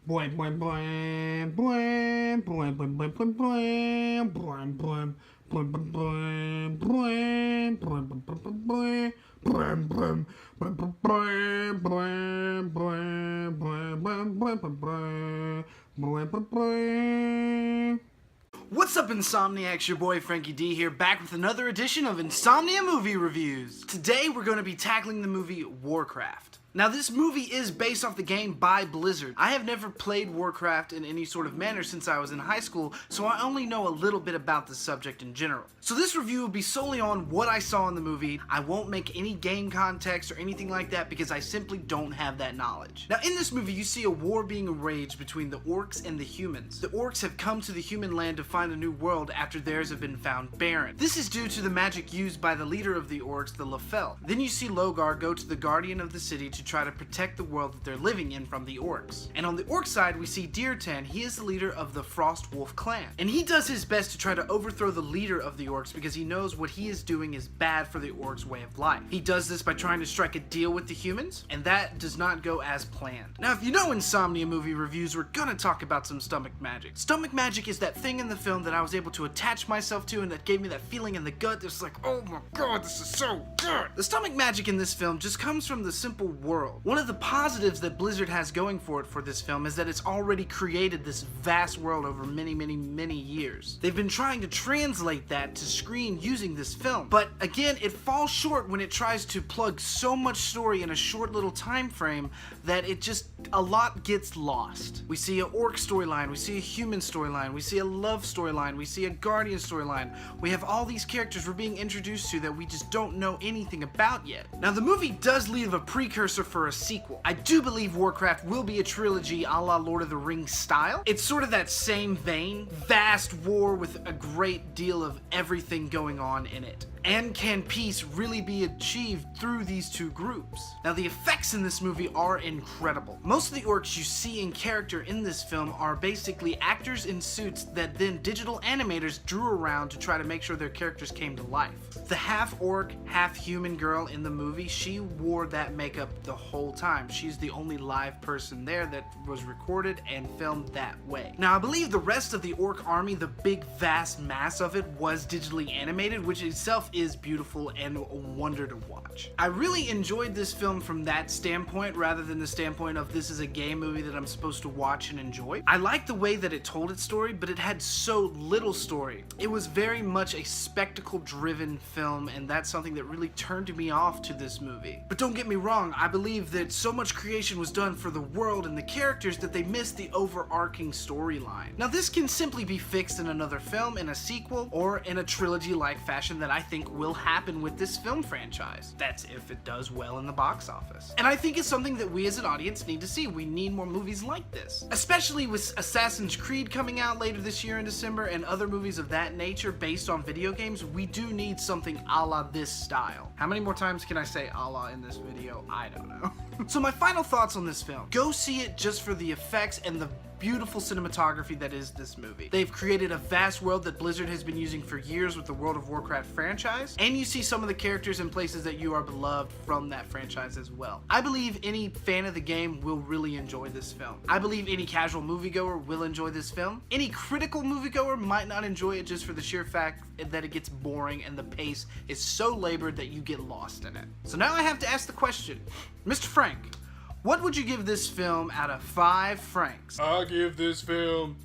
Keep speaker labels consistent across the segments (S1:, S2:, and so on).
S1: Boy, boy, boy, boy, boy, boy, boy, boy, boy, boy, boy. Boom, boom, boom, boom, boom, boom, boom, boom, boom, boom, boom, boom, boom, boom, boom, boom, boom, boom, boom, boom.
S2: What's up, Insomniacs? Your boy Frankie D here, back with another edition of Insomnia Movie Reviews. Today we're going to be tackling the movie Warcraft. Now, this movie is based off the game by Blizzard. I have never played Warcraft in any sort of manner since I was in high school, so I only know a little bit about the subject in general. So this review will be solely on what I saw in the movie. I won't make any game context or anything like that because I simply don't have that knowledge. Now, in this movie, you see a war being waged between the orcs and the humans. The orcs have come to the human land to find a new world after theirs have been found barren. This is due to the magic used by the leader of the orcs, the Lefel. Then you see Logar go to the guardian of the city to try to protect the world that they're living in from the orcs. And on the orc side, we see Deertan. He is the leader of the Frost Wolf clan. And he does his best to try to overthrow the leader of the orcs because he knows what he is doing is bad for the orcs' way of life. He does this by trying to strike a deal with the humans, and that does not go as planned. Now, if you know Insomnia Movie Reviews, we're gonna talk about some stomach magic. Stomach magic is that thing in the film that I was able to attach myself to and that gave me that feeling in the gut that's like, oh my god, this is so good. The stomach magic in this film just comes from the simple world. One of the positives that Blizzard has going for it for this film is that it's already created this vast world over many years. They've been trying to translate that to screen using this film, but again, it falls short when it tries to plug so much story in a short little time frame that it just, a lot gets lost. We see an orc storyline, we see a human storyline, we see a love storyline, we see a guardian storyline. We have all these characters we're being introduced to that we just don't know anything about yet. Now, the movie does leave a precursor for a sequel. I do believe Warcraft will be a trilogy a la Lord of the Rings style. It's sort of that same vein, vast war with a great deal of everything going on in it. And can peace really be achieved through these two groups? Now, the effects in this movie are incredible. Most of the orcs you see in character in this film are basically actors in suits that then digital animators drew around to try to make sure their characters came to life. The half orc, half human girl in the movie, she wore that makeup the whole time. She's the only live person there that was recorded and filmed that way. Now, I believe the rest of the orc army, the big vast mass of it, was digitally animated, which itself is beautiful and a wonder to watch. I really enjoyed this film from that standpoint rather than the standpoint of this is a game movie that I'm supposed to watch and enjoy. I liked the way that it told its story, but it had so little story. It was very much a spectacle-driven film, and that's something that really turned me off to this movie. But don't get me wrong, I believe that so much creation was done for the world and the characters that they missed the overarching storyline. Now, this can simply be fixed in another film, in a sequel, or in a trilogy-like fashion that I think will happen with this film franchise. That's if it does well in the box office. And I think it's something that we as an audience need to see. We need more movies like this. Especially with Assassin's Creed coming out later this year in December and other movies of that nature based on video games, we do need something a la this style. How many more times can I say a la in this video? I don't know. So my final thoughts on this film. Go see it just for the effects and the beautiful cinematography that is this movie. They've created a vast world that Blizzard has been using for years with the World of Warcraft franchise, and you see some of the characters and places that you are beloved from that franchise as well. I believe any fan of the game will really enjoy this film. I believe any casual moviegoer will enjoy this film. Any critical moviegoer might not enjoy it just for the sheer fact that it gets boring and the pace is so labored that you get lost in it. So now I have to ask the question, Mr. Frank, what would you give this film out of 5 francs?
S1: I give this film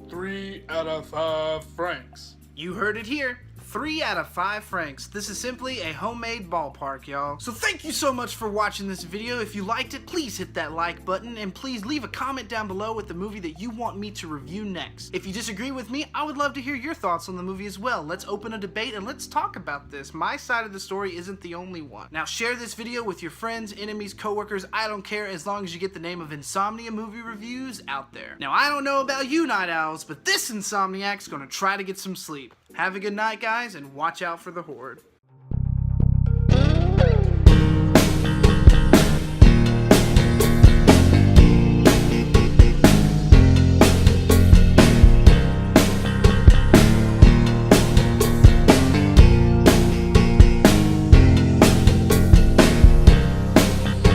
S1: 3 out of 5 francs.
S2: You heard it here. 3 out of 5 francs. This is simply a homemade ballpark, y'all. So thank you so much for watching this video. If you liked it, please hit that like button and please leave a comment down below with the movie that you want me to review next. If you disagree with me, I would love to hear your thoughts on the movie as well. Let's open a debate and let's talk about this. My side of the story isn't the only one. Now share this video with your friends, enemies, coworkers. I don't care as long as you get the name of Insomnia Movie Reviews out there. Now I don't know about you night owls, but this Insomniac's gonna try to get some sleep. Have a good night, guys, and watch out for the horde.